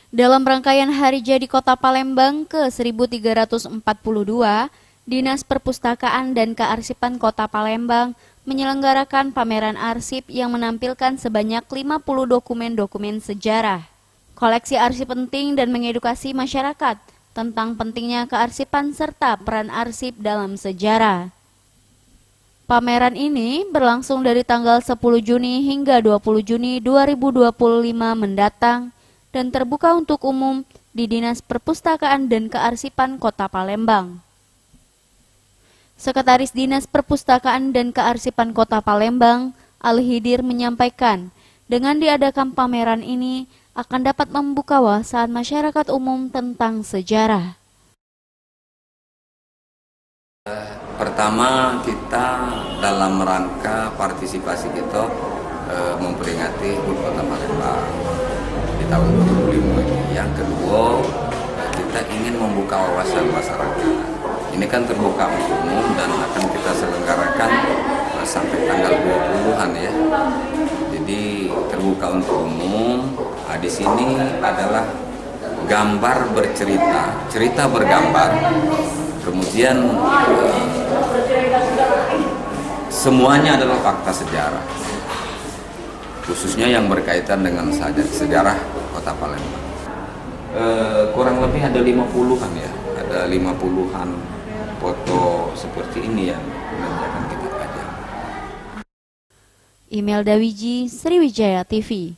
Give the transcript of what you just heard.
Dalam rangkaian Hari Jadi Kota Palembang ke-1342, Dinas Perpustakaan dan Kearsipan Kota Palembang menyelenggarakan pameran arsip yang menampilkan sebanyak 50 dokumen-dokumen sejarah. Koleksi arsip penting dan mengedukasi masyarakat tentang pentingnya kearsipan serta peran arsip dalam sejarah. Pameran ini berlangsung dari tanggal 10 Juni hingga 20 Juni 2025 mendatang dan terbuka untuk umum di Dinas Perpustakaan dan Kearsipan Kota Palembang. Sekretaris Dinas Perpustakaan dan Kearsipan Kota Palembang, Al-Hidir menyampaikan, dengan diadakan pameran ini akan dapat membuka wawasan masyarakat umum tentang sejarah. Pertama, kita dalam rangka partisipasi kita memperingati HUT Kota Palembang di tahun 2005 ini. Yang kedua, kita ingin membuka wawasan masyarakat. Ini kan terbuka untuk umum dan akan kita selenggarakan sampai tanggal 20-an ya. Jadi terbuka untuk umum. Di sini adalah gambar bercerita, cerita bergambar. Kemudian semuanya adalah fakta sejarah, khususnya yang berkaitan dengan sejarah Kota Palembang. Kurang lebih ada 50-an ya, ada 50-an foto seperti ini yang nanti akan kita pajang. Imelda Wiji, Sriwijaya TV.